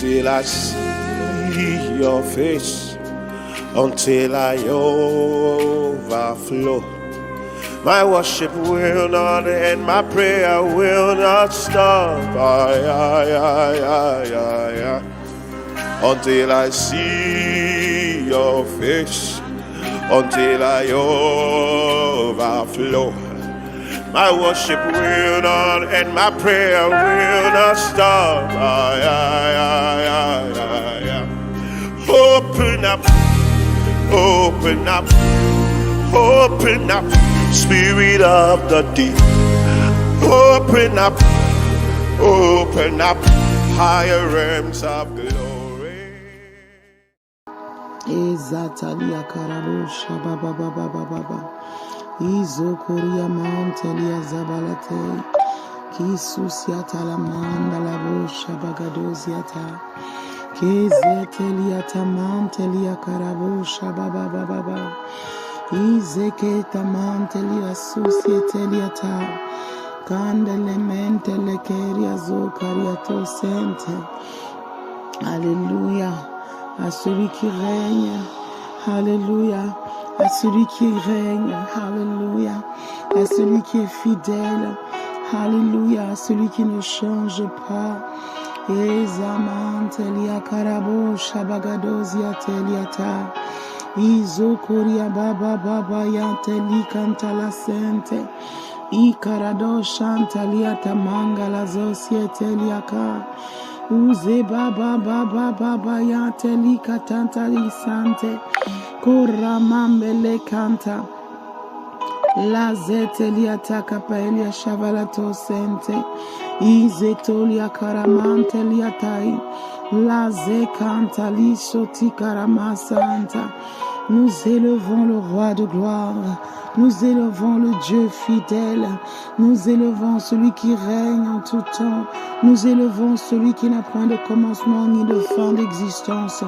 until I see your face, until I overflow. My worship will not end, my prayer will not stop. Until I see your face, until I overflow. My worship will not end, my prayer will not stop. Open up, open up, open up, Spirit of the deep. Open up, higher realms of glory. Ezatalia karabusha baba baba baba baba. Izokoria mantelia zabalate. Kisusia talamanda la busha bagadoziata. Kezetelia tamantelia karabusha baba baba baba. Izeke tamantelia susietelia ta. Candelemente le keria zokariato sente. Alléluia à celui qui règne. Alléluia à celui qui règne. Alléluia à celui qui est fidèle. Alléluia à celui qui ne change pas. Ezamantelia karabo shabagadozia teliata. Izokoria baba baba yanteli kantala sente. Ikarado shantalia tamanga la zosieteliaka. Uze baba baba baba yanteli katantali sante. Koramambele kanta. La zetelia takapaelia shavalato sente. Izetolia karamantelia tai. La zekanta li soti karamasanta. Nous élevons le roi de gloire. Nous élevons le Dieu fidèle. Nous élevons celui qui règne en tout temps. Nous élevons celui qui n'a point de commencement ni de fin d'existence.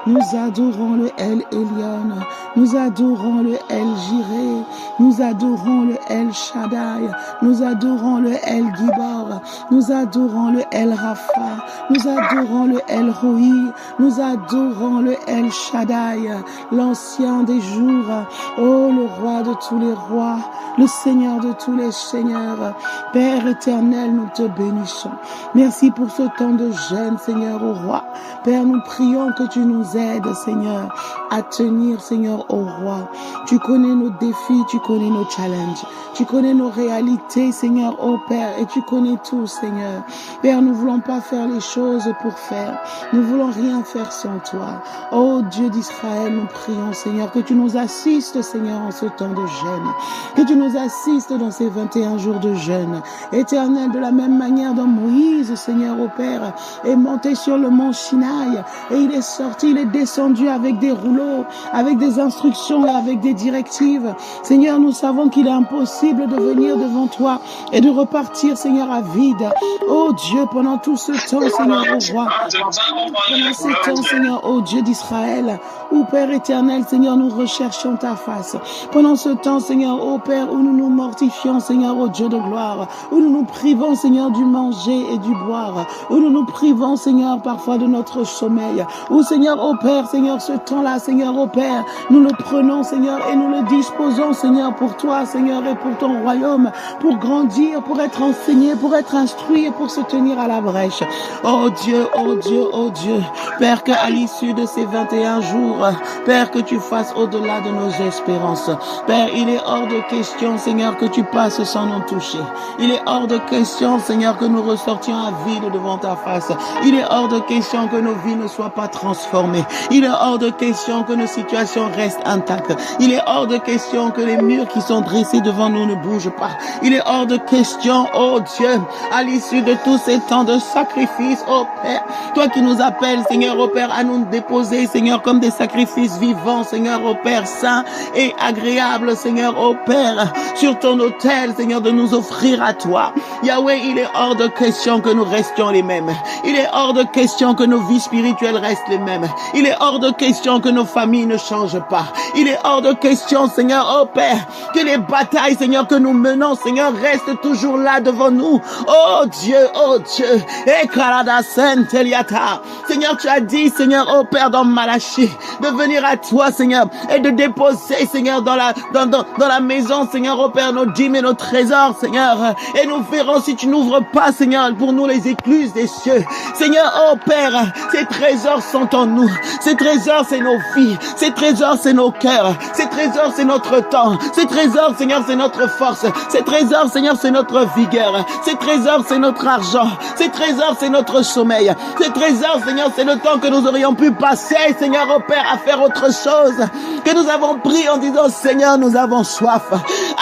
Nous adorons le El Elyon. Nous adorons le El Jireh. Nous adorons le El Shaddai. Nous adorons le El Gibor. Nous adorons le El Rapha. Nous adorons le El Roi. Nous adorons le El Shaddai, l'ancien des jours. Oh, le roi de tous les rois, le Seigneur de tous les seigneurs. Père éternel, nous te bénissons. Merci pour ce temps de jeûne, Seigneur, au roi. Père, nous prions que tu nous aides, Seigneur, à tenir, Seigneur, au roi. Tu connais nos défis, tu connais nos challenges. Tu connais nos réalités, Seigneur, oh Père, et tu connais tout, Seigneur. Père, nous ne voulons pas faire les choses pour faire. Nous ne voulons rien faire sans toi. Oh Dieu d'Israël, nous prions, Seigneur, que tu nous assistes, Seigneur, en ce temps de jeûne. Que tu nous assistes dans ces 21 jours de jeûne. Éternel, de la même manière dont Moïse, Seigneur, au Père, est monté sur le mont Sinaï et il est sorti, il est descendu avec des rouleaux, avec des instructions et avec des directives. Seigneur, nous savons qu'il est impossible de venir devant toi et de repartir, Seigneur, à vide. Oh Dieu, pendant tout ce temps, Seigneur, au roi, pendant ce temps, Seigneur, oh Dieu d'Israël, où Père éternel, Seigneur, nous recherchons ta face. Pendant ce temps, Seigneur, ô Père, où nous nous mortifions, Seigneur, ô Dieu de gloire, où nous nous privons, Seigneur, du manger et du boire, où nous nous privons, Seigneur, parfois de notre sommeil, où, Seigneur, ô Père, Seigneur, ce temps-là, Seigneur, ô Père, nous le prenons, Seigneur, et nous le disposons, Seigneur, pour toi, Seigneur, et pour ton royaume, pour grandir, pour être enseigné, pour être instruit et pour se tenir à la brèche. Oh Dieu, oh Dieu, oh Dieu, Père, qu'à l'issue de ces 21 jours, Père, que tu fasses au-delà de nos espérances. Père, il est hors de question, Seigneur, que tu passes sans nous toucher. Il est hors de question, Seigneur, que nous ressortions à vide devant ta face. Il est hors de question que nos vies ne soient pas transformées. Il est hors de question que nos situations restent intactes. Il est hors de question que les murs qui sont dressés devant nous ne bougent pas. Il est hors de question, oh Dieu, à l'issue de tous ces temps de sacrifice, oh Père, toi qui nous appelles, Seigneur, oh Père, à nous déposer, Seigneur, comme des sacrifices vivants moment, Seigneur, ô Père, saint et agréable, Seigneur, ô Père, sur ton autel, Seigneur, de nous offrir à toi. Yahweh, il est hors de question que nous restions les mêmes. Il est hors de question que nos vies spirituelles restent les mêmes. Il est hors de question que nos familles ne changent pas. Il est hors de question, Seigneur, ô Père, que les batailles, Seigneur, que nous menons, Seigneur, restent toujours là devant nous. Oh Dieu, et Karada Sainte Eliata. Seigneur, tu as dit, Seigneur, ô Père, dans Malachie, de venir à toi, Seigneur, et de déposer, Seigneur, dans la maison, Seigneur, ô Père, nos dîmes et nos trésors, Seigneur. Et nous verrons si tu n'ouvres pas, Seigneur, pour nous les écluses des cieux. Seigneur, ô Père, ces trésors sont en nous. Ces trésors, c'est nos vies. Ces trésors, c'est nos cœurs. Ces trésors, c'est notre temps. Ces trésors, Seigneur, c'est notre force. Ces trésors, Seigneur, c'est notre vigueur. Ces trésors, c'est notre argent. Ces trésors, c'est notre sommeil. Ces trésors, Seigneur, c'est le temps que nous aurions pu passer, Seigneur, ô Père, à faire autre chose. Que nous avons pris en disant, Seigneur, nous avons soif.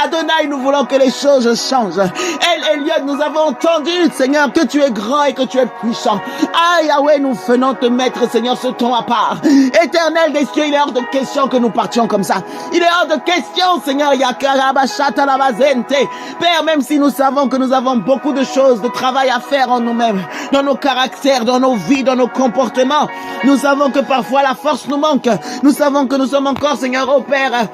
Adonai, nous voulons que les choses changent. El Elliot, nous avons entendu, Seigneur, que tu es grand et que tu es puissant. Ah, Yahweh, nous venons te mettre, Seigneur, ce ton à part. Éternel des cieux, il est hors de question que nous partions comme ça. Il est hors de question, Seigneur, Père, même si nous savons que nous avons beaucoup de choses, de travail à faire en nous-mêmes, dans nos caractères, dans nos vies, dans nos comportements, nous savons que parfois la force nous manque. Nous savons que nous sommes encore, Seigneur, ô Père,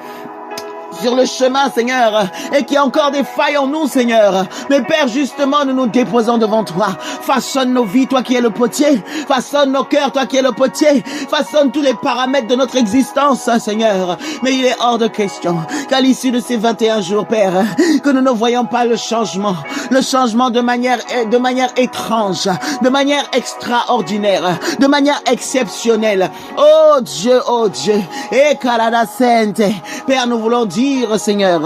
sur le chemin, Seigneur, et qu'il y a encore des failles en nous, Seigneur. Mais Père, justement, nous nous déposons devant toi. Façonne nos vies, toi qui es le potier. Façonne nos cœurs, toi qui es le potier. Façonne tous les paramètres de notre existence, Seigneur. Mais il est hors de question qu'à l'issue de ces 21 jours, Père, que nous ne voyons pas le changement de manière étrange, de manière extraordinaire, de manière exceptionnelle. Oh Dieu, et Karada Sainte. Père, nous voulons dire, Seigneur,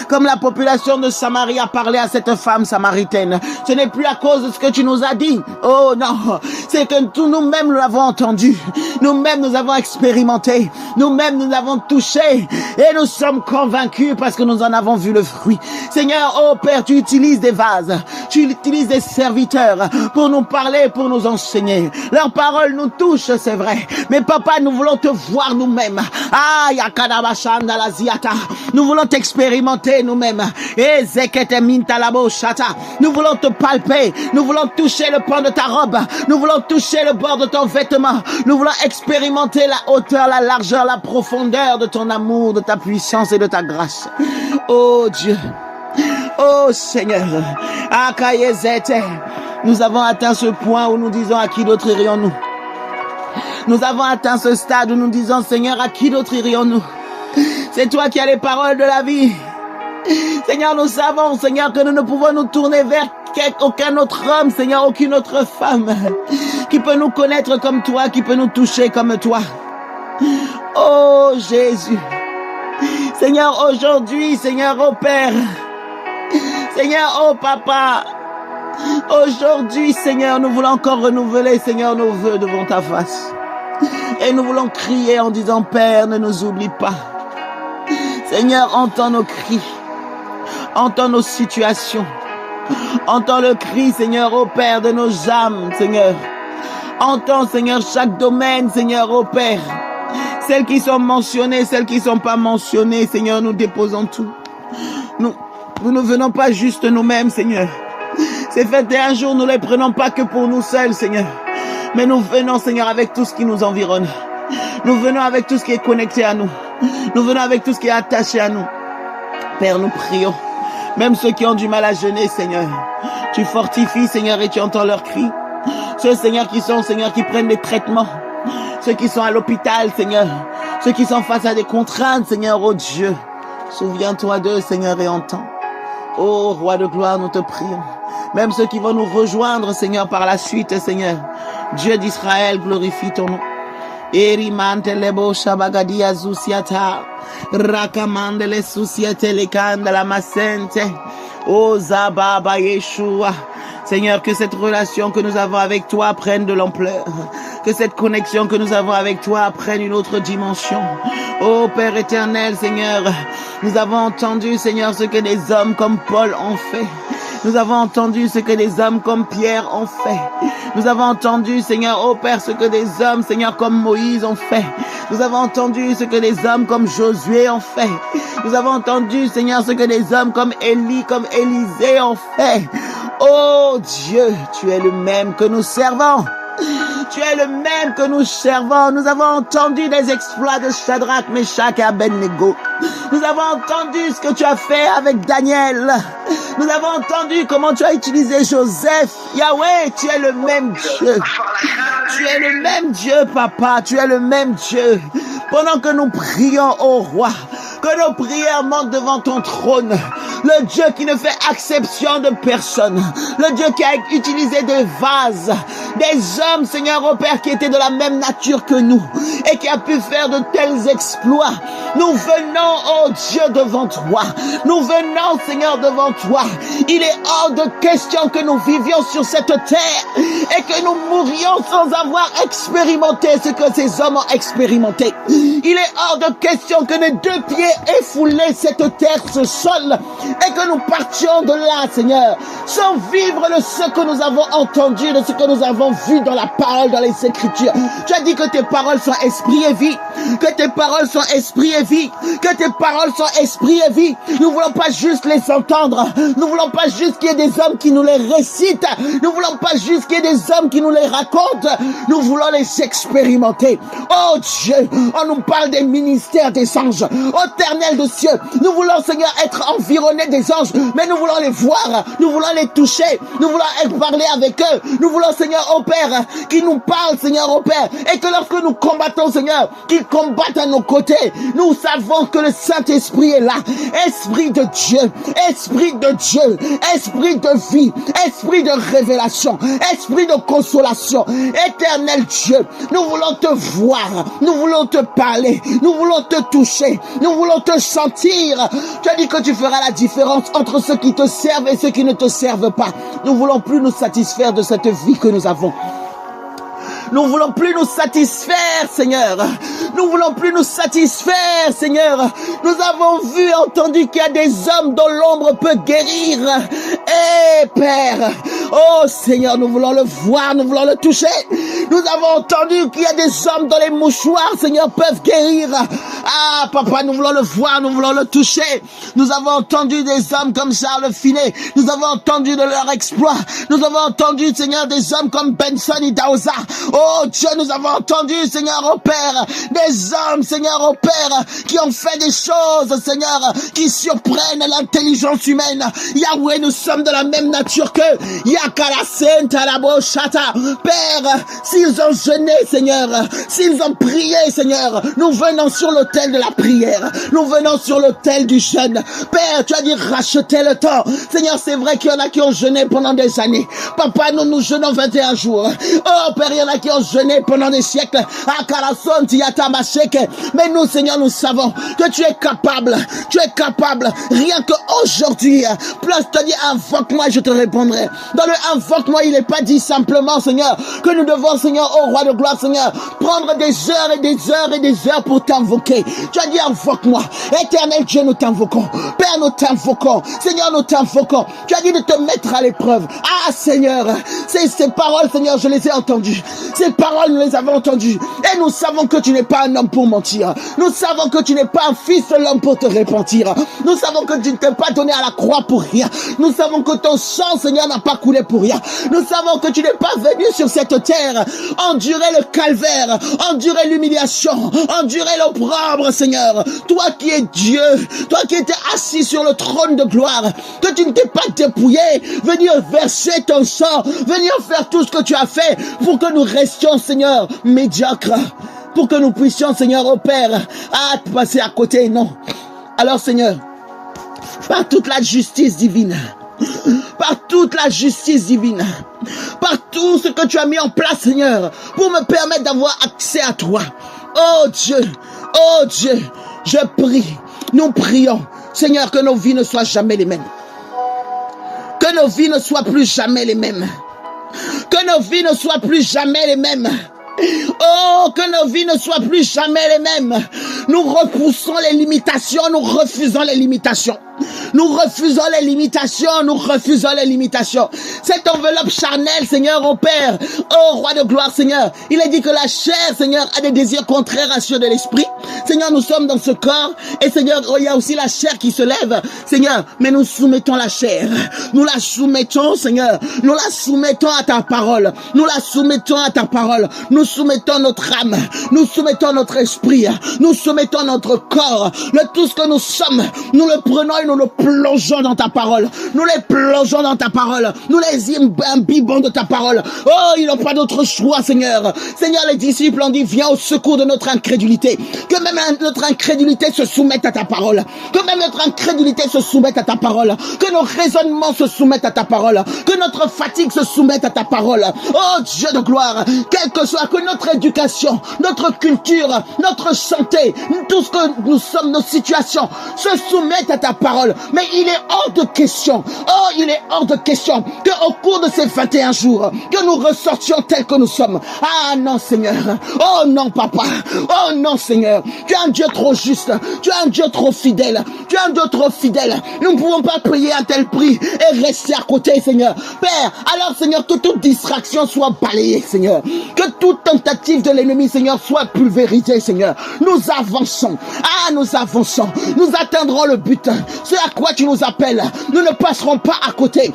comme la population de Samarie a parlé à cette femme samaritaine, ce n'est plus à cause de ce que tu nous as dit. Oh non, c'est que nous-mêmes nous l'avons entendu, nous-mêmes nous avons expérimenté, nous-mêmes nous avons touché et nous sommes convaincus parce que nous en avons vu le fruit. Seigneur, oh Père, tu utilises des vases, tu utilises des serviteurs pour nous parler, pour nous enseigner. Leurs paroles nous touchent, c'est vrai, mais Papa, nous voulons te voir nous-mêmes. Ah, nous voulons t'expérimenter nous-mêmes. Nous voulons te palper. Nous voulons toucher le pan de ta robe. Nous voulons toucher le bord de ton vêtement. Nous voulons expérimenter la hauteur, la largeur, la profondeur de ton amour, de ta puissance et de ta grâce. Oh Dieu. Oh Seigneur. Nous avons atteint ce point où nous disons, à qui d'autre irions-nous? Nous avons atteint ce stade où nous disons, Seigneur, à qui d'autre irions-nous? C'est toi qui as les paroles de la vie. Seigneur, nous savons, Seigneur, que nous ne pouvons nous tourner vers aucun autre homme, Seigneur, aucune autre femme qui peut nous connaître comme toi, qui peut nous toucher comme toi. Oh Jésus. Seigneur, aujourd'hui, Seigneur, oh Père. Seigneur, oh Papa. Aujourd'hui, Seigneur, nous voulons encore renouveler, Seigneur, nos vœux devant ta face. Et nous voulons crier en disant, Père, ne nous oublie pas. Seigneur, entends nos cris. Entends nos situations. Entends le cri, Seigneur, ô Père, de nos âmes, Seigneur. Entends, Seigneur, chaque domaine, Seigneur, ô Père. Celles qui sont mentionnées, celles qui ne sont pas mentionnées, Seigneur, nous déposons tout. Nous ne venons pas juste nous-mêmes, Seigneur. Ces 21 jours, nous ne les prenons pas que pour nous seuls, Seigneur. Mais nous venons, Seigneur, avec tout ce qui nous environne. Nous venons avec tout ce qui est connecté à nous. Nous venons avec tout ce qui est attaché à nous. Père, nous prions. Même ceux qui ont du mal à jeûner, Seigneur. Tu fortifies, Seigneur, et tu entends leurs cris. Ceux, Seigneur, qui prennent des traitements. Ceux qui sont à l'hôpital, Seigneur. Ceux qui sont face à des contraintes, Seigneur, oh Dieu. Souviens-toi d'eux, Seigneur, et entends. Oh, Roi de gloire, nous te prions. Même ceux qui vont nous rejoindre, Seigneur, par la suite, Seigneur. Dieu d'Israël, glorifie ton nom. Erimante lebo shabagadia zusiata. Rakamande le susiate le kanda masente. Oh Zababa Yeshua. Seigneur, que cette relation que nous avons avec toi prenne de l'ampleur. Que cette connexion que nous avons avec toi prenne une autre dimension. Oh Père éternel, Seigneur, nous avons entendu, Seigneur, ce que des hommes comme Paul ont fait. Nous avons entendu ce que des hommes comme Pierre ont fait. Nous avons entendu, Seigneur, ô Père, ce que des hommes, Seigneur, comme Moïse ont fait. Nous avons entendu ce que des hommes comme Josué ont fait. Nous avons entendu, Seigneur, ce que des hommes comme Élie, comme Élisée ont fait. Oh Dieu, tu es le même que nous servons. Tu es le même que nous servons. Nous avons entendu des exploits de Shadrach, Meshach et Abednego. Nous avons entendu ce que tu as fait avec Daniel. Nous avons entendu comment tu as utilisé Joseph. Yahweh, tu es le même Dieu. Tu es le même Dieu, Papa. Tu es le même Dieu. Pendant que nous prions au roi, que nos prières montent devant ton trône. Le Dieu qui ne fait exception de personne. Le Dieu qui a utilisé des vases, des hommes, Seigneur, au Père, qui étaient de la même nature que nous et qui a pu faire de tels exploits. Nous venons, oh Dieu, devant toi. Nous venons, Seigneur, devant toi. Il est hors de question que nous vivions sur cette terre et que nous mourions sans avoir expérimenté ce que ces hommes ont expérimenté. Il est hors de question que nos deux pieds aient foulé cette terre, ce sol, et que nous partions de là, Seigneur, sans vivre de ce que nous avons entendu, de ce que nous avons vu dans la parole, dans les Écritures. Tu as dit que tes paroles sont esprit et vie, que tes paroles sont esprit et vie, que tes paroles sont esprit et vie. Nous voulons pas juste les entendre, nous voulons pas juste qu'il y ait des hommes qui nous les récitent, nous voulons pas juste qu'il y ait des hommes qui nous les racontent, nous voulons les expérimenter. Oh Dieu, on nous parle des ministères des anges, éternel de cieux. Nous voulons, Seigneur, être environnés des anges, mais nous voulons les voir, nous voulons les toucher, nous voulons parler avec eux. Nous voulons, Seigneur, au Père, qui nous parle, Seigneur, au Père, et que lorsque nous combattons, Seigneur, qu'ils combattent à nos côtés. Nous savons que le Saint-Esprit est là. Esprit de Dieu, Esprit de Dieu, Esprit de vie, Esprit de révélation, Esprit de consolation. Éternel Dieu, nous voulons te voir, nous voulons te parler, nous voulons te toucher, nous voulons te sentir. Tu as dit que tu feras la différence entre ceux qui te servent et ceux qui ne te servent pas. Nous voulons plus nous satisfaire de cette vie que nous avons. Nous voulons plus nous satisfaire, Seigneur. Nous voulons plus nous satisfaire, Seigneur. Nous avons vu, entendu qu'il y a des hommes dont l'ombre peut guérir. Eh, Père, oh Seigneur, nous voulons le voir, nous voulons le toucher. Nous avons entendu qu'il y a des hommes dont les mouchoirs, Seigneur, peuvent guérir. Ah, Papa, nous voulons le voir, nous voulons le toucher. Nous avons entendu des hommes comme Charles Finet. Nous avons entendu de leur exploit. Nous avons entendu, Seigneur, des hommes comme Benson Idahosa. Oh Dieu, nous avons entendu, Seigneur, au Père, des hommes, Seigneur, au Père, qui ont fait des choses, Seigneur, qui surprennent l'intelligence humaine. Yahweh, nous sommes de la même nature qu'eux. Père, s'ils ont jeûné, Seigneur, s'ils ont prié, Seigneur, nous venons sur l'autel de la prière. Nous venons sur l'autel du jeûne. Père, tu as dit racheter le temps. Seigneur, c'est vrai qu'il y en a qui ont jeûné pendant des années. Papa, nous jeûnons 21 jours. Oh Père, il y en a qui ont jeûné pendant des siècles. Mais nous, Seigneur, nous savons que tu es capable. Tu es capable. Rien qu'aujourd'hui, place te dit invoque-moi, je te répondrai. Dans le invoque-moi, il n'est pas dit simplement, Seigneur, que nous devons, Seigneur, au roi de gloire, Seigneur, prendre des heures et des heures et des heures pour t'invoquer. Tu as dit invoque-moi. Éternel Dieu, nous t'invoquons. Père, nous t'invoquons. Seigneur, nous t'invoquons. Tu as dit de te mettre à l'épreuve. Ah, Seigneur, ces paroles, Seigneur, je les ai entendues. Ces paroles, nous les avons entendues. Et nous savons que tu n'es pas un homme pour mentir. Nous savons que tu n'es pas un fils de l'homme pour te repentir. Nous savons que tu ne t'es pas donné à la croix pour rien. Nous savons que ton sang, Seigneur, n'a pas coulé pour rien. Nous savons que tu n'es pas venu sur cette terre endurer le calvaire, endurer l'humiliation, endurer l'opprobre, Seigneur. Toi qui es Dieu, toi qui étais assis sur le trône de gloire, que tu ne t'es pas dépouillé, venir verser ton sang, venir faire tout ce que tu as fait pour que nous restions, Seigneur, médiocres, pour que nous puissions, Seigneur, au Père, te passer à côté, non. Alors, Seigneur, par toute la justice divine, par toute la justice divine, par tout ce que tu as mis en place, Seigneur, pour me permettre d'avoir accès à toi. Oh Dieu, je prie, nous prions, Seigneur, que nos vies ne soient jamais les mêmes. Que nos vies ne soient plus jamais les mêmes. Que nos vies ne soient plus jamais les mêmes. Oh, que nos vies ne soient plus jamais les mêmes. Nous repoussons les limitations, nous refusons les limitations. Nous refusons les limitations, nous refusons les limitations. Cette enveloppe charnelle, Seigneur, oh Père, oh Roi de gloire, Seigneur, il est dit que la chair, Seigneur, a des désirs contraires à ceux de l'esprit. Seigneur, nous sommes dans ce corps, et Seigneur, oh, il y a aussi la chair qui se lève, Seigneur, mais nous soumettons la chair. Nous la soumettons, Seigneur, nous la soumettons à ta parole. Nous la soumettons à ta parole. Nous soumettons notre âme. Nous soumettons notre esprit. Nous soumettons notre corps. Tout ce que nous sommes, nous le prenons et nous le plongeons dans ta parole. Nous les plongeons dans ta parole. Nous les imbibons de ta parole. Oh, ils n'ont pas d'autre choix, Seigneur. Seigneur, les disciples ont dit, viens au secours de notre incrédulité. Que même notre incrédulité se soumette à ta parole. Que même notre incrédulité se soumette à ta parole. Que nos raisonnements se soumettent à ta parole. Que notre fatigue se soumette à ta parole. Oh Dieu de gloire, quel que soit, que notre éducation, notre culture, notre santé, tout ce que nous sommes, nos situations, se soumettent à ta parole. Mais il est hors de question, oh il est hors de question qu'au cours de ces 21 jours, que nous ressortions tels que nous sommes. Ah non Seigneur, oh non papa, oh non Seigneur, tu es un Dieu trop juste, tu es un Dieu trop fidèle, tu es un Dieu trop fidèle. Nous ne pouvons pas payer un tel prix et rester à côté, Seigneur. Père, alors Seigneur, que toute distraction soit balayée, Seigneur. Que toute tentative de l'ennemi, Seigneur, soit pulvérisée, Seigneur. Nous avançons. Ah, nous avançons. Nous atteindrons le but. Ce à quoi tu nous appelles. Nous ne passerons pas à côté.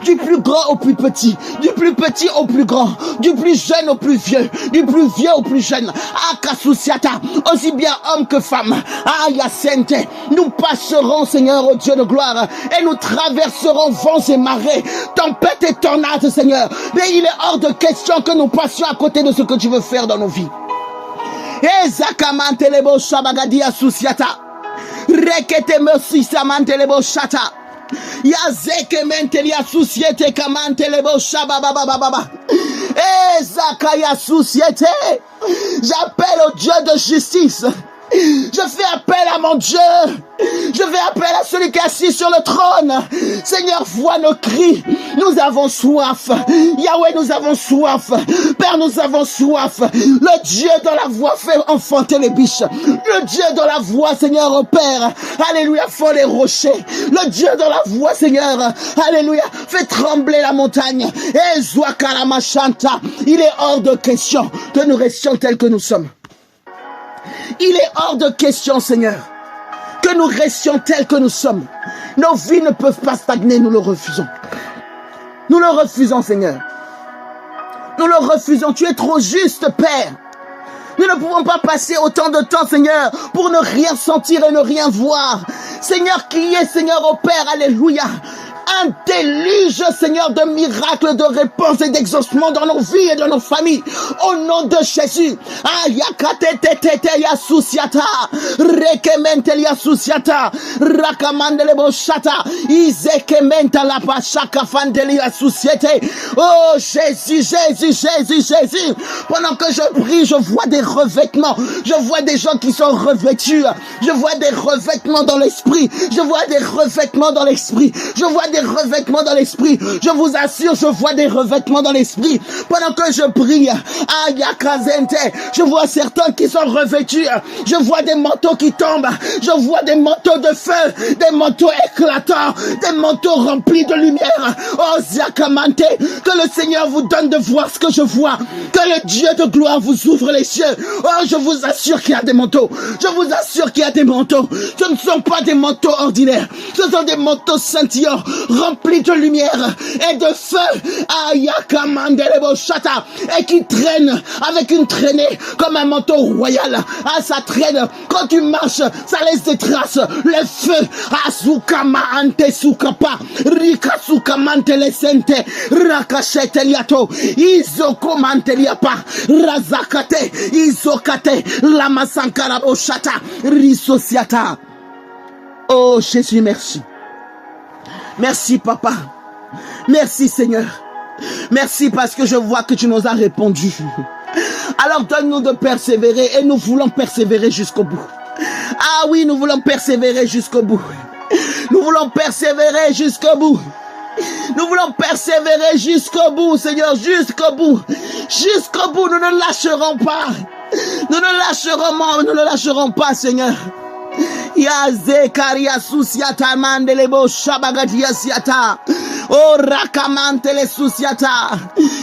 Du plus grand au plus petit. Du plus petit au plus grand. Du plus jeune au plus vieux. Du plus vieux au plus jeune. Ah, Kasusiata. Aussi bien homme que femme. Ah, Yacente. Nous passerons, Seigneur, au Dieu de gloire. Et nous traverserons vents et marées. Tempête et tornades, Seigneur. Mais il est hors de question que nous passions à côté de ce que tu veux faire dans nos vies. Ezakamantelebo shabagadia susiata. Rekete merci samantelebo shata. Yazeke mentelia susiete kamantelebo shabababababa. Ezakaya susiete. J'appelle au Dieu de justice. Je fais appel à mon Dieu. Je fais appel à celui qui est assis sur le trône. Seigneur, vois nos cris. Nous avons soif. Yahweh, nous avons soif. Père, nous avons soif. Le Dieu dont la voix fait enfanter les biches. Le Dieu dont la voix, Seigneur, au Père, alléluia, fend les rochers. Le Dieu dont la voix, Seigneur, alléluia, fait trembler la montagne. Et Zouakaramachanta, il est hors de question que nous restions tels que nous sommes. Il est hors de question, Seigneur, que nous restions tels que nous sommes. Nos vies ne peuvent pas stagner, nous le refusons. Nous le refusons, Seigneur. Nous le refusons. Tu es trop juste, Père. Nous ne pouvons pas passer autant de temps, Seigneur, pour ne rien sentir et ne rien voir. Seigneur, qui est, Seigneur, au Père, alléluia. Un déluge, Seigneur, de miracles, de réponses et d'exaucement dans nos vies et dans nos familles. Au nom de Jésus. Ayakatetetete yasusiata. Rekemente yasusiata. Rakamandelebo shata. Izekementa la pachaka fandeli yasusiete. Oh Jésus, Jésus, Jésus, Jésus. Pendant que je prie, je vois des revêtements. Je vois des gens qui sont revêtus. Je vois des revêtements dans l'esprit. Je vois des revêtements dans l'esprit. Je vois des revêtements dans l'esprit. Je vous assure, je vois des revêtements dans l'esprit. Pendant que je prie, je vois certains qui sont revêtus. Je vois des manteaux qui tombent. Je vois des manteaux de feu, des manteaux éclatants, des manteaux remplis de lumière. Oh Ziakamante, que le Seigneur vous donne de voir ce que je vois. Que le Dieu de gloire vous ouvre les cieux. Oh, je vous assure qu'il y a des manteaux. Je vous assure qu'il y a des manteaux. Ce ne sont pas des manteaux ordinaires. Ce sont des manteaux scintillants, remplis de lumière et de feu, et qui traîne avec une traînée comme un manteau royal. Ah, ça traîne. Quand tu marches, ça laisse des traces. Le feu, Azukama ante sukapa, Rika sukamante lesente, Rakachete liato, Izoko manteliapa, Razakate, Izokate, Lamasankara oshata, Risosiata. Oh Jésus, merci. Merci papa. Merci Seigneur. Merci parce que je vois que tu nous as répondu. Alors donne-nous de persévérer et nous voulons persévérer jusqu'au bout. Ah oui, nous voulons persévérer jusqu'au bout. Nous voulons persévérer jusqu'au bout. Nous voulons persévérer jusqu'au bout, Seigneur, jusqu'au bout. Jusqu'au bout, nous ne lâcherons pas. Nous ne lâcherons pas, Seigneur. Yaze karia susiata mandelebo shabagadia siata. Oh rakamantele susiata.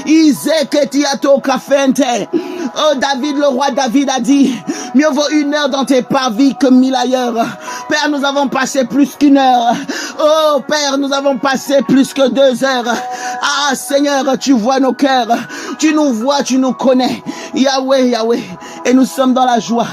Izeketiato kafente. Oh David, le roi David a dit, mieux vaut 1 heure dans tes parvis que 1000 ailleurs. Père, nous avons passé plus qu'1 heure. Oh Père, nous avons passé plus que 2 heures. Ah Seigneur, tu vois nos cœurs. Tu nous vois, tu nous connais. Yahweh, Yahweh. Et nous sommes dans la joie.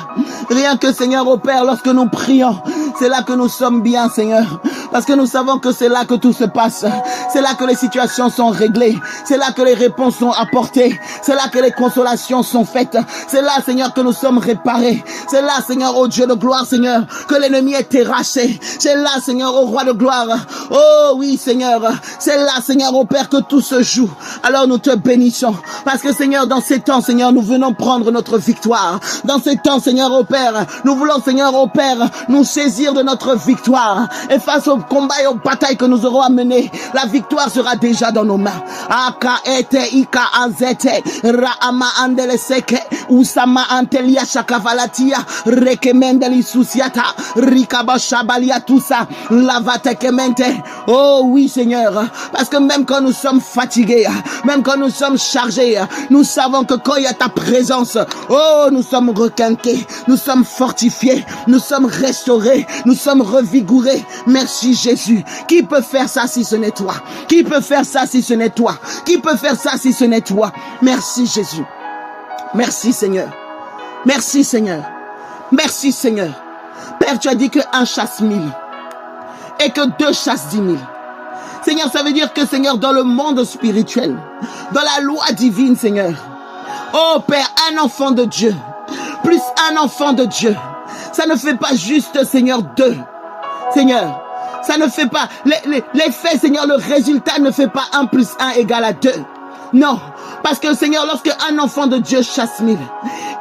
Rien que Seigneur, oh Père, lorsque nous prions, c'est là que nous sommes bien, Seigneur. Parce que nous savons que c'est là que tout se passe. C'est là que les situations sont réglées. C'est là que les réponses sont apportées. C'est là que les consolations sont faites. C'est là, Seigneur, que nous sommes réparés. C'est là, Seigneur, oh Dieu de gloire, Seigneur, que l'ennemi est terrassé. C'est là, Seigneur, oh roi de gloire. Oh oui, Seigneur. C'est là, Seigneur, oh Père, que tout se joue. Alors nous te bénissons. Parce que, Seigneur, dans ces temps, Seigneur, nous venons prendre notre victoire. Dans ces temps, Seigneur, oh Père, nous voulons, Seigneur, oh Père, nous saisir de notre victoire. Et face au combat et aux batailles que nous aurons à mener, la victoire sera déjà dans nos mains. Aka ete ika azete raama andele seke usama antelia shakavalatia rekemendeli susiata rikaba shabalia tusa lavate kemente. Oh oui Seigneur, parce que même quand nous sommes fatigués, même quand nous sommes chargés, nous savons que quand il y a ta présence, oh nous sommes requinqués, nous sommes fortifiés, nous sommes restaurés, nous sommes revigorés. Merci Jésus. Qui peut faire ça si ce n'est toi? Qui peut faire ça si ce n'est toi? Qui peut faire ça si ce n'est toi? Merci Jésus. Merci Seigneur. Merci Seigneur. Merci Seigneur. Père, tu as dit que 1 chasse 1000 et que 2 chassent 10 000. Seigneur, ça veut dire que Seigneur, dans le monde spirituel, dans la loi divine, Seigneur, oh Père, un enfant de Dieu, plus un enfant de Dieu, ça ne fait pas juste, Seigneur, 2. Seigneur, ça ne fait pas, l'effet, Seigneur, le résultat ne fait pas 1 plus 1 égale à 2. Non, parce que Seigneur, lorsque un enfant de Dieu chasse 1000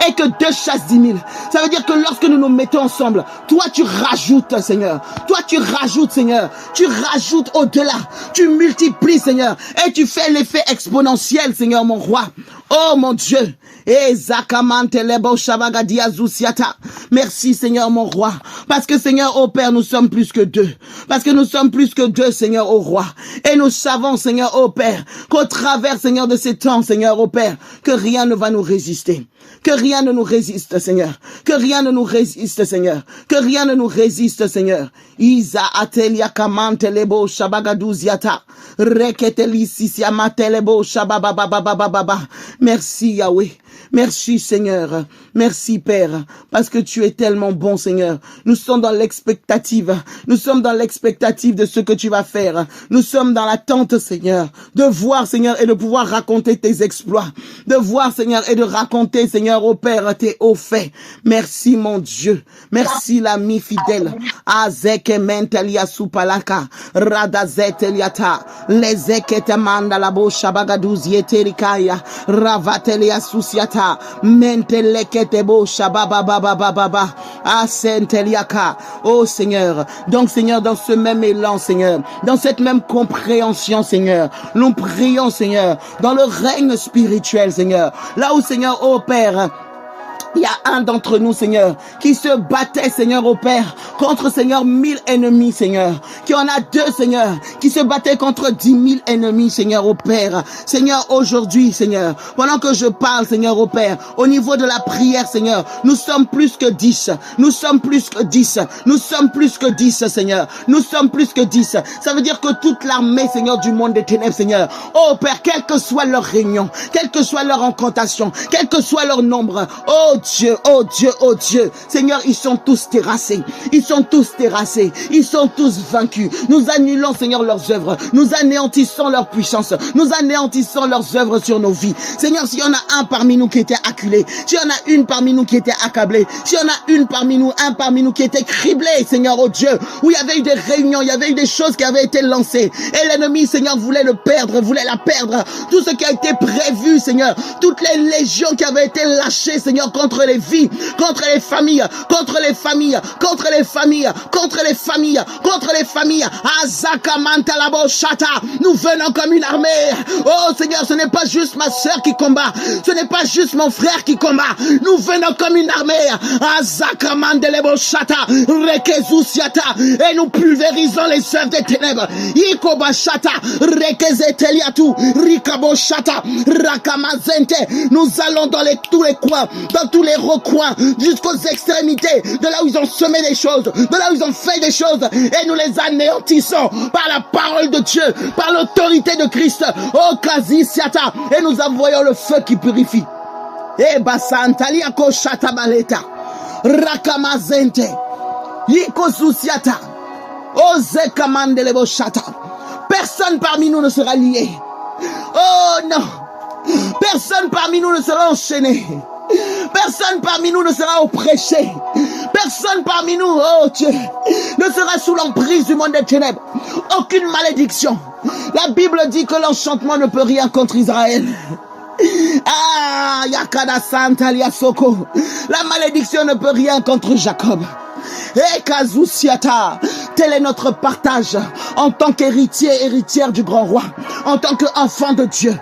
et que 2 chassent 10 000, ça veut dire que lorsque nous nous mettons ensemble, toi tu rajoutes Seigneur, toi tu rajoutes Seigneur, tu rajoutes au-delà, tu multiplies Seigneur, et tu fais l'effet exponentiel Seigneur mon roi. Oh mon Dieu. Merci Seigneur mon roi. Parce que Seigneur oh Père, nous sommes plus que 2. Parce que nous sommes plus que 2 Seigneur oh roi. Et nous savons Seigneur oh Père, qu'au travers Seigneur de ces temps Seigneur oh Père, que rien ne va nous résister. Que rien ne nous résiste Seigneur. Que rien ne nous résiste Seigneur. Que rien ne nous résiste Seigneur. Isa atelia kamantelebo shabagaduziata. Reketelisisiamatelebo shabababababababa. Merci Yahweh. Merci Seigneur. Merci Père. Parce que tu es tellement bon Seigneur. Nous sommes dans l'expectative. Nous sommes dans l'expectative de ce que tu vas faire. Nous sommes dans l'attente Seigneur. De voir Seigneur et de pouvoir raconter tes exploits. De voir Seigneur et de raconter Seigneur au Père tes hauts faits. Merci mon Dieu. Merci l'ami fidèle. Azeke mentelia supalaka. Radazeteliata. Lezekete mandalabo shabagaduziyeterikaya. Ravatelia susiata. Menteleketebo shababababababa. Asenteliaka. Oh Seigneur. Donc Seigneur, dans ce même élan Seigneur, dans cette même compréhension Seigneur, nous prions Seigneur, dans le règne spirituel Seigneur, là où Seigneur, oh Père, il y a un d'entre nous, Seigneur, qui se battait, Seigneur, au Père, contre, Seigneur, 1000 ennemis, Seigneur. Qui en a 2, Seigneur, qui se battaient contre 10 000 ennemis, Seigneur, au Père. Seigneur, aujourd'hui, Seigneur, pendant que je parle, Seigneur, au Père, au niveau de la prière, Seigneur, nous sommes plus que 10. Nous sommes plus que 10. Nous sommes plus que 10, Seigneur. Nous sommes plus que 10. Ça veut dire que toute l'armée, Seigneur, du monde des ténèbres, Seigneur, oh Père, quelle que soit leur réunion, quelle que soit leur incantation, quel que soit leur nombre, oh Dieu, oh Dieu, oh Dieu. Seigneur, ils sont tous terrassés. Ils sont tous terrassés. Ils sont tous vaincus. Nous annulons, Seigneur, leurs œuvres. Nous anéantissons leur puissance. Nous anéantissons leurs œuvres sur nos vies. Seigneur, s'il y en a un parmi nous qui était acculé, s'il y en a une parmi nous qui était accablée, s'il y en a une parmi nous, un parmi nous qui était criblé, Seigneur, oh Dieu, où il y avait eu des réunions, il y avait eu des choses qui avaient été lancées. Et l'ennemi, Seigneur, voulait le perdre, voulait la perdre. Tout ce qui a été prévu, Seigneur, toutes les légions qui avaient été lâchées, Seigneur, contre les vies, contre les familles, contre les familles, contre les familles, contre les familles, contre les familles. Azaka mantalabo shata. Nous venons comme une armée. Oh Seigneur, ce n'est pas juste ma soeur qui combat, ce n'est pas juste mon frère qui combat. Nous venons comme une armée. Azaka mandelebo shata. Rekezusiata. Et nous pulvérisons les œuvres des ténèbres. Ikoba shata. Rekezeteliatu. Rikabo shata. Rakamazente. Nous allons dans tous les coins, dans tous les recoins, jusqu'aux extrémités, de là où ils ont semé des choses, de là où ils ont fait des choses, et nous les anéantissons par la parole de Dieu, par l'autorité de Christ. Oh Kazisiata. Et nous envoyons le feu qui purifie. Et Basantaliako shata baleta. Rakamazente. Yikosusiata. Ozekamandelevo shata. Personne parmi nous ne sera lié. Oh non. Personne parmi nous ne sera enchaîné. Personne parmi nous ne sera oppressé. Personne parmi nous, oh Dieu, ne sera sous l'emprise du monde des ténèbres. Aucune malédiction. La Bible dit que l'enchantement ne peut rien contre Israël. Ah, Yakada Santa Liasoko. La malédiction ne peut rien contre Jacob. Et Kazusiata, tel est notre partage en tant qu'héritier, héritière du grand roi, en tant qu'enfant de Dieu.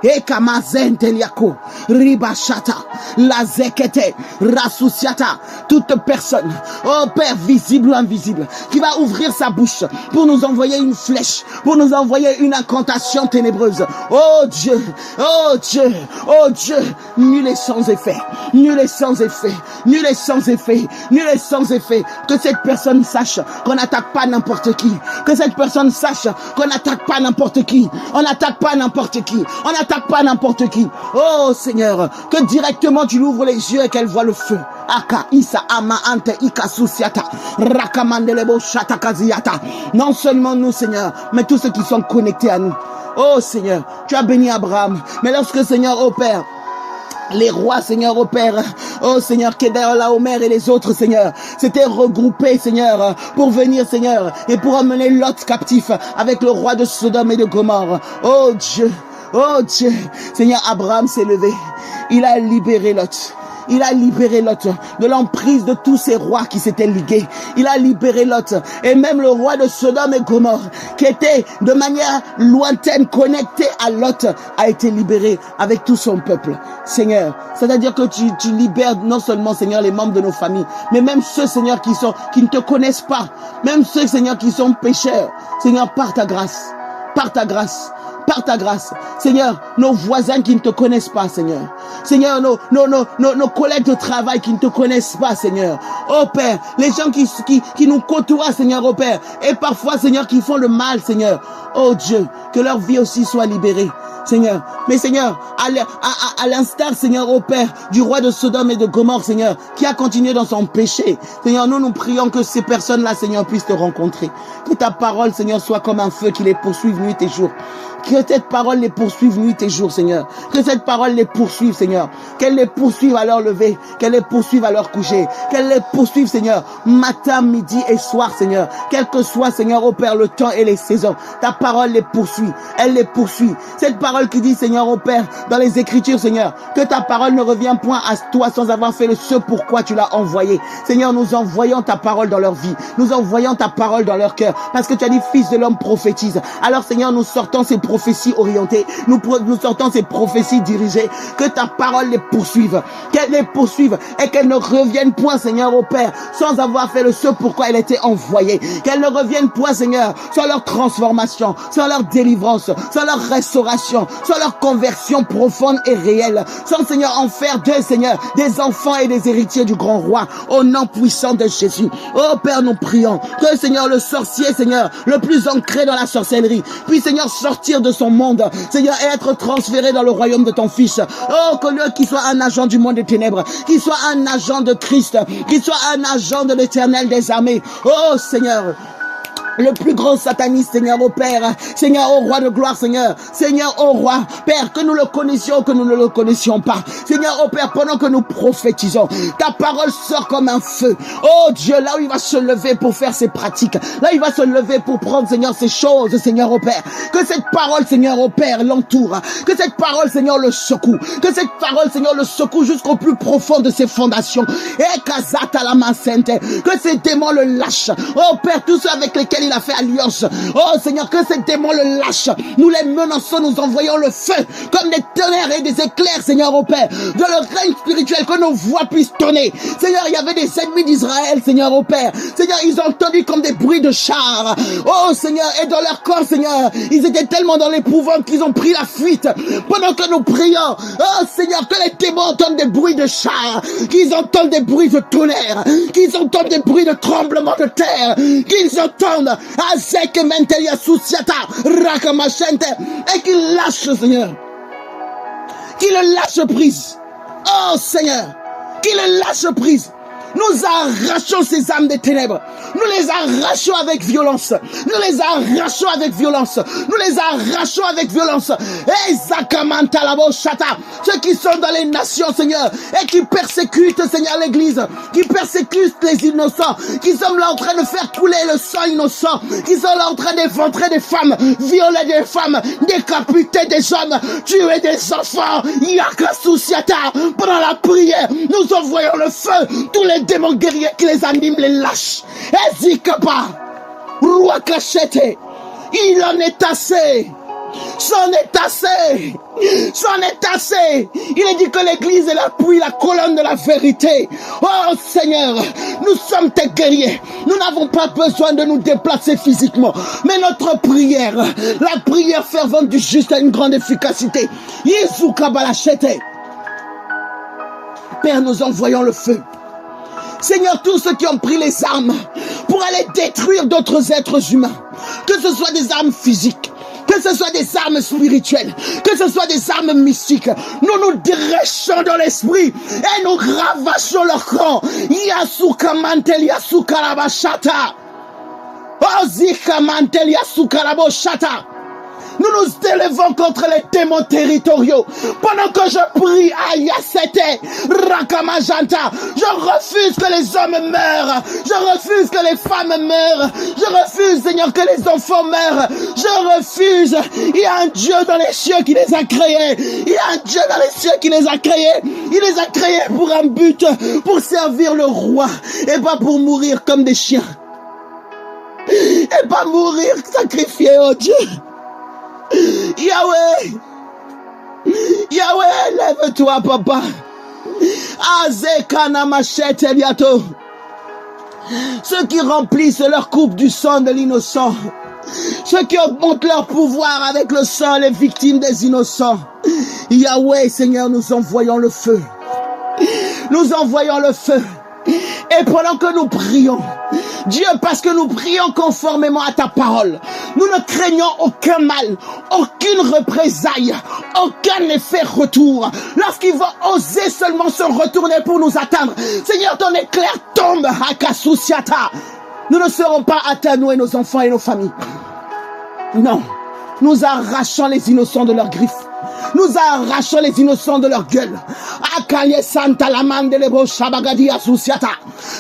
Et Kamazen Teliako, Ribashata, la Zekete, Rasusiata, toute personne, oh Père visible ou invisible, qui va ouvrir sa bouche pour nous envoyer une flèche, pour nous envoyer une incantation ténébreuse. Oh Dieu, oh Dieu, oh Dieu, nul est sans effet, nul est sans effet, nul est sans effet, nul est sans effet. Que cette personne sache qu'on n'attaque pas n'importe qui, que cette personne sache qu'on n'attaque pas n'importe qui, on n'attaque pas n'importe qui, on n'attaque pas n'importe qui. Oh Seigneur, que directement tu l'ouvres les yeux et qu'elle voit le feu. Aka isa ama ante ikasusiata rakamandelebo shatakaziata. Non seulement nous Seigneur, mais tous ceux qui sont connectés à nous. Oh Seigneur, tu as béni Abraham, mais lorsque Seigneur opère, les rois, Seigneur, au Père, oh Seigneur, Kéder, Laomer et les autres, Seigneur, s'étaient regroupés, Seigneur, pour venir, Seigneur, et pour emmener Lot captif avec le roi de Sodome et de Gomorrhe. Oh Dieu, Seigneur, Abraham s'est levé, il a libéré Lot. Il a libéré Lot de l'emprise de tous ces rois qui s'étaient ligués. Il a libéré Lot. Et même le roi de Sodome et Gomorrhe, qui était de manière lointaine connecté à Lot, a été libéré avec tout son peuple. Seigneur, c'est-à-dire que tu libères non seulement, Seigneur, les membres de nos familles, mais même ceux, Seigneur, qui ne te connaissent pas. Même ceux, Seigneur, qui sont pécheurs. Seigneur, par ta grâce. Par ta grâce. Par ta grâce, Seigneur, nos voisins qui ne te connaissent pas, Seigneur. Seigneur, nos collègues de travail qui ne te connaissent pas, Seigneur. Oh Père, les gens qui nous côtoient, Seigneur, oh Père, et parfois, Seigneur, qui font le mal, Seigneur. Oh Dieu, que leur vie aussi soit libérée. Seigneur, mais Seigneur, à l'instar, Seigneur, au Père, du roi de Sodome et de Gomorrhe, Seigneur, qui a continué dans son péché, Seigneur, nous prions que ces personnes-là, Seigneur, puissent te rencontrer. Que ta parole, Seigneur, soit comme un feu qui les poursuive nuit et jour. Que cette parole les poursuive nuit et jour, Seigneur. Que cette parole les poursuive, Seigneur. Qu'elle les poursuive à leur lever. Qu'elle les poursuive à leur coucher. Qu'elle les poursuive, Seigneur, matin, midi et soir, Seigneur. Quel que soit, Seigneur, au Père, le temps et les saisons. Ta parole les poursuit. Elle les poursuit. Cette parole qui dit, Seigneur, au Père, dans les Écritures, Seigneur, que ta parole ne revient point à toi sans avoir fait ce pourquoi tu l'as envoyé. Seigneur, nous envoyons ta parole dans leur vie. Nous envoyons ta parole dans leur cœur. Parce que tu as dit, Fils de l'homme prophétise. Alors, Seigneur, nous sortons ces prophéties orientées. Nous sortons ces prophéties dirigées. Que ta parole les poursuive. Qu'elle les poursuive et qu'elle ne revienne point, Seigneur, au Père, sans avoir fait ce pourquoi elle était envoyée. Qu'elle ne revienne point, Seigneur, sans leur transformation, sans leur délivrance, sans leur restauration, sans leur conversion profonde et réelle. Sans, Seigneur, en faire d'eux, Seigneur, des enfants et des héritiers du grand roi, au nom puissant de Jésus. Oh Père, nous prions que, Seigneur, le sorcier, Seigneur, le plus ancré dans la sorcellerie, puisse, Seigneur, sortir de son monde, Seigneur, et être transféré dans le royaume de ton Fils. Oh, que lui qui soit un agent du monde des ténèbres, qu'il soit un agent de Christ, qu'il soit un agent de l'Éternel des armées. Oh Seigneur, le plus grand sataniste, Seigneur, au Père, Seigneur, au roi de gloire, Seigneur, Seigneur, au roi, Père, que nous le connaissions, que nous ne le connaissions pas, Seigneur, au Père, pendant que nous prophétisons, ta parole sort comme un feu, oh Dieu, là où il va se lever pour faire ses pratiques, là où il va se lever pour prendre, Seigneur, ces choses, Seigneur, au Père, que cette parole, Seigneur, au Père, l'entoure, que cette parole, Seigneur, le secoue, que cette parole, Seigneur, le secoue jusqu'au plus profond de ses fondations, et Kazata la main sainte, que ces démons le lâchent, oh Père, tous ceux avec lesquels il a fait alliance. Oh Seigneur, que ces démons le lâchent. Nous les menaçons, nous envoyons le feu comme des tonnerres et des éclairs, Seigneur, au Père, de le règne spirituel, que nos voix puissent tonner. Seigneur, il y avait des ennemis d'Israël, Seigneur, au Père. Seigneur, ils ont entendu comme des bruits de chars. Oh Seigneur, et dans leur corps, Seigneur, ils étaient tellement dans l'épouvante qu'ils ont pris la fuite. Pendant que nous prions, oh Seigneur, que les démons entendent des bruits de chars, qu'ils entendent des bruits de tonnerre, qu'ils entendent des bruits de tremblement de terre, qu'ils entendent Azek Mentelia Susiata Rakamachente, et qu'il lâche, Seigneur, qu'il lâche prise. Oh Seigneur, qu'il lâche prise. Nous arrachons ces âmes des ténèbres. Nous les arrachons avec violence. Nous les arrachons avec violence. Nous les arrachons avec violence. Et Zakamantalabo Shata, ceux qui sont dans les nations, Seigneur, et qui persécutent, Seigneur, l'église, qui persécutent les innocents, qui sont là en train de faire couler le sang innocent, qui sont là en train d'éventrer des femmes, violer des femmes, décapiter des hommes, tuer des enfants. Yakasusiata, pendant la prière, nous envoyons le feu. Tous les démons guerriers qui les animent, les lâchent. Ezikapa, roi cachette, il en est assez. C'en est assez. C'en est assez. Il est dit que l'église est l'appui, la colonne de la vérité. Oh Seigneur, nous sommes tes guerriers. Nous n'avons pas besoin de nous déplacer physiquement. Mais notre prière, la prière fervente du juste a une grande efficacité. Yezukabalachete. Père, nous envoyons le feu. Seigneur, tous ceux qui ont pris les armes pour aller détruire d'autres êtres humains, que ce soit des armes physiques, que ce soit des armes spirituelles, que ce soit des armes mystiques, nous nous dréchons dans l'esprit et nous ravachons leur camp. Yasuka mantel yasuka rabashata. Ozika mantel yasuka raboshata. Nous nous élevons contre les démons territoriaux. Pendant que je prie à Yasete, Rakamajanta, je refuse que les hommes meurent. Je refuse que les femmes meurent. Je refuse, Seigneur, que les enfants meurent. Je refuse. Il y a un Dieu dans les cieux qui les a créés. Il y a un Dieu dans les cieux qui les a créés. Il les a créés pour un but, pour servir le roi et pas pour mourir comme des chiens. Et pas mourir sacrifié au Dieu. Yahweh, Yahweh, lève-toi, papa. Azekana machete bientôt. Ceux qui remplissent leur coupe du sang de l'innocent, ceux qui augmentent leur pouvoir avec le sang, les victimes des innocents. Yahweh, Seigneur, nous envoyons le feu. Nous envoyons le feu. Et pendant que nous prions, Dieu, parce que nous prions conformément à ta parole, nous ne craignons aucun mal, aucune représaille, aucun effet retour. Lorsqu'ils vont oser seulement se retourner pour nous atteindre, Seigneur, ton éclair tombe à Kasusiata. Nous ne serons pas atteints, nous et nos enfants et nos familles. Non, nous arrachons les innocents de leurs griffes. Nous arrachons les innocents de leur gueule. Akaye Santa la mandelebo Shabagadi Asusiata.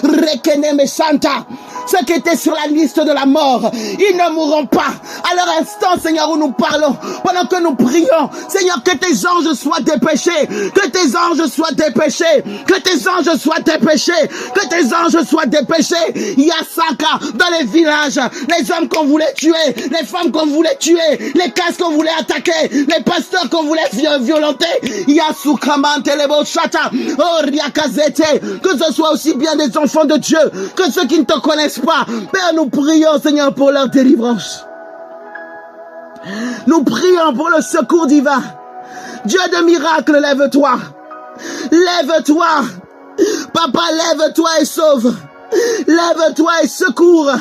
Rekeneme Santa. Ceux qui étaient sur la liste de la mort, ils ne mourront pas. À leur instant, Seigneur, où nous parlons, pendant que nous prions, Seigneur, que tes anges soient dépêchés, que tes anges soient dépêchés, que tes anges soient dépêchés, que tes anges soient dépêchés. Yasaka, dans les villages, les hommes qu'on voulait tuer, les femmes qu'on voulait tuer, les cases qu'on voulait attaquer, les pasteurs qu'on voulait violenter. Yasukamante lebo shata, oh riakazete, que ce soit aussi bien des enfants de Dieu que ceux qui ne te connaissent pas. Père, nous prions, Seigneur, pour leur délivrance. Nous prions pour le secours divin. Dieu de miracles, lève-toi. Lève-toi. Papa, lève-toi et sauve. Lève-toi et secours.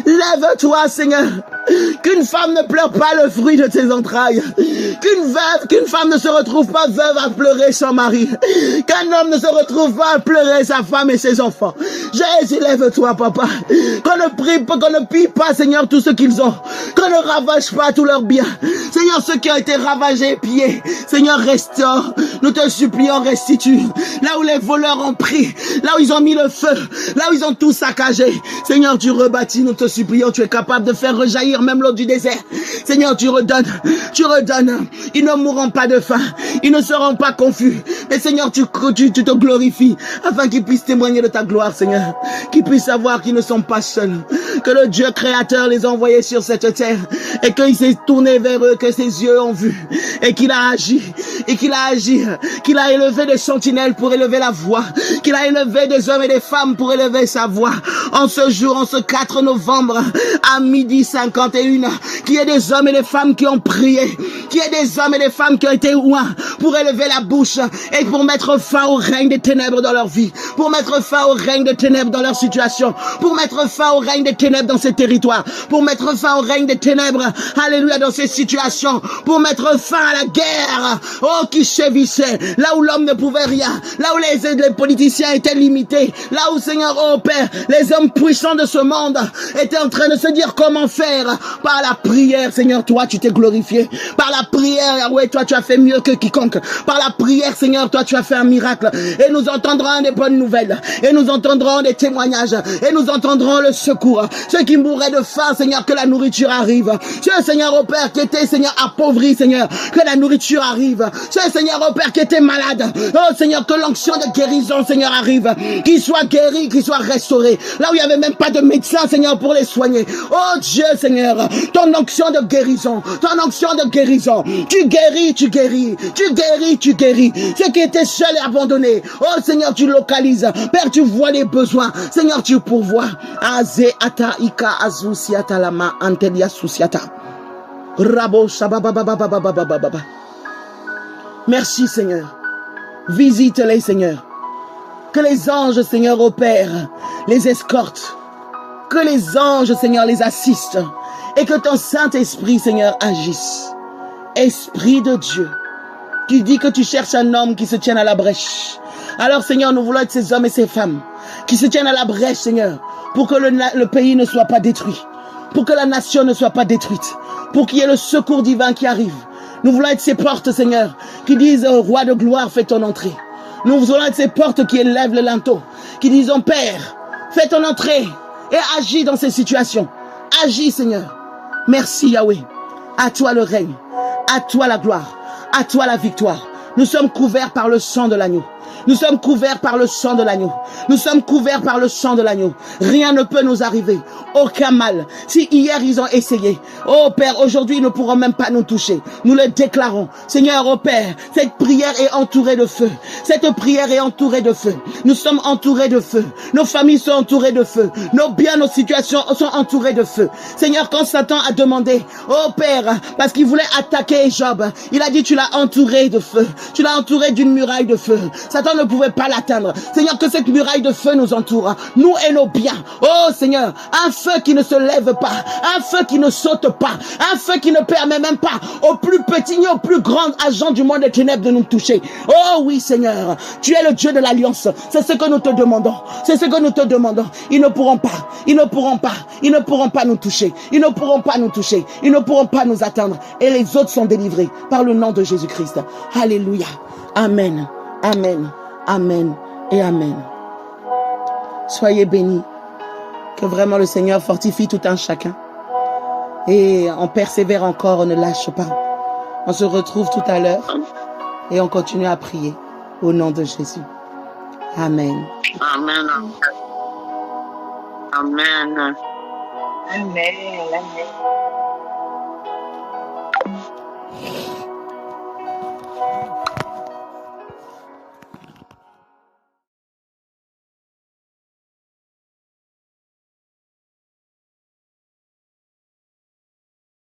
Lève-toi, Seigneur. Qu'une femme ne pleure pas le fruit de tes entrailles. Qu'une femme ne se retrouve pas veuve à pleurer son mari. Qu'un homme ne se retrouve pas à pleurer sa femme et ses enfants. Jésus, lève-toi, papa. Qu'on ne pille pas, Seigneur, tout ce qu'ils ont. Qu'on ne ravage pas tous leurs biens. Seigneur, ceux qui ont été ravagés et pillés. Seigneur, restaure. Nous te supplions, restitue. Là où les voleurs ont pris. Là où ils ont mis le feu. Là où ils ont tout saccagé. Seigneur, tu rebâtis, nous te supplions. Tu es capable de faire rejaillir même l'eau du désert. Seigneur, tu redonnes. Tu redonnes. Ils ne mourront pas de faim. Ils ne seront pas confus. Mais Seigneur, tu te glorifies. Afin qu'ils puissent témoigner de ta gloire, Seigneur. Qu'ils puissent savoir qu'ils ne sont pas seuls. Que le Dieu créateur les a envoyés sur cette terre. Et qu'il s'est tourné vers eux, que ses yeux ont vu. Et qu'il a agi. Et qu'il a agi. Qu'il a élevé des sentinelles pour élever la voix. Qu'il a élevé des hommes et des femmes pour élever sa voix. En ce jour, en ce 4 novembre, à 12h51, qu'il y ait des hommes et des femmes qui ont prié. Qu'il y ait des hommes et des femmes qui ont été loin pour élever la bouche et pour mettre fin au règne des ténèbres dans leur vie. Pour mettre fin au règne des ténèbres dans leur situation. Pour mettre fin au règne des ténèbres dans ces territoires. Pour mettre fin au règne des ténèbres, alléluia, dans ces situations. Pour mettre fin à la guerre, oh, qui sévissait. Là où l'homme ne pouvait rien. Là où les politiciens étaient limités. Là où, Seigneur, oh Père, les hommes puissants de ce monde étaient en train de se dire comment faire. Par la prière, Seigneur, toi, tu t'es glorifié. Par la prière, Yahweh, toi, tu as fait mieux que quiconque. Par la prière, Seigneur, toi, tu as fait un miracle. Et nous entendrons des bonnes nouvelles. Et nous entendrons des témoignages. Et nous entendrons le secours. Ceux qui mourraient de faim, Seigneur, que la nourriture arrive. Ceux, Seigneur, au Père, qui étaient, Seigneur, appauvris, Seigneur, que la nourriture arrive. Ceux, Seigneur, au Père, qui étaient malades. Oh, Seigneur, que l'onction de guérison, Seigneur, arrive. Qu'ils soient guéris, qu'ils soient restaurés. Là où il n'y avait même pas de médecin, Seigneur, pour les soigner. Oh Dieu, Seigneur, ton onction de guérison. Ton onction de guérison. Tu guéris, tu guéris. Tu guéris, tu guéris. Ceux qui étaient seuls et abandonnés. Oh Seigneur, tu localises. Père, tu vois les besoins. Seigneur, tu pourvois. Aze ata ika azusiata lama antelia susiata. Rabo shabababababababababa. Merci, Seigneur. Visite-les, Seigneur. Que les anges, Seigneur, opèrent, les escortent. Que les anges, Seigneur, les assistent. Et que ton Saint-Esprit, Seigneur, agisse. Esprit de Dieu, tu dis que tu cherches un homme qui se tienne à la brèche. Alors, Seigneur, nous voulons être ces hommes et ces femmes qui se tiennent à la brèche, Seigneur, pour que le pays ne soit pas détruit, pour que la nation ne soit pas détruite, pour qu'il y ait le secours divin qui arrive. Nous voulons être ces portes, Seigneur, qui disent, Roi de gloire, fais ton entrée. Nous voulons être ces portes qui élèvent le linteau, qui disent, Père, fais ton entrée et agis dans ces situations. Agis, Seigneur. Merci, Yahweh. À toi le règne, à toi la gloire, à toi la victoire. Nous sommes couverts par le sang de l'agneau. Nous sommes couverts par le sang de l'agneau. Nous sommes couverts par le sang de l'agneau. Rien ne peut nous arriver. Aucun mal. Si hier ils ont essayé, oh Père, aujourd'hui ils ne pourront même pas nous toucher. Nous le déclarons. Seigneur, oh Père, cette prière est entourée de feu. Cette prière est entourée de feu. Nous sommes entourés de feu. Nos familles sont entourées de feu. Nos biens, nos situations sont entourées de feu. Seigneur, quand Satan a demandé, oh Père, parce qu'il voulait attaquer Job, il a dit, tu l'as entouré de feu. Tu l'as entouré d'une muraille de feu. Satan ne pouvait pas l'atteindre. Seigneur, que cette muraille de feu nous entoure, nous et nos biens. Oh Seigneur, un feu qui ne se lève pas, un feu qui ne saute pas, un feu qui ne permet même pas au plus petit ni au plus grand agent du monde des ténèbres de nous toucher. Oh oui Seigneur, tu es le Dieu de l'alliance. C'est ce que nous te demandons. C'est ce que nous te demandons. Ils ne pourront pas, ils ne pourront pas, ils ne pourront pas nous toucher. Ils ne pourront pas nous toucher. Ils ne pourront pas nous atteindre. Et les autres sont délivrés par le nom de Jésus-Christ. Alléluia. Amen. Amen. Amen et Amen. Soyez bénis. Que vraiment le Seigneur fortifie tout un chacun. Et on persévère encore, on ne lâche pas. On se retrouve tout à l'heure et on continue à prier au nom de Jésus. Amen. Amen. Amen. Amen. Amen.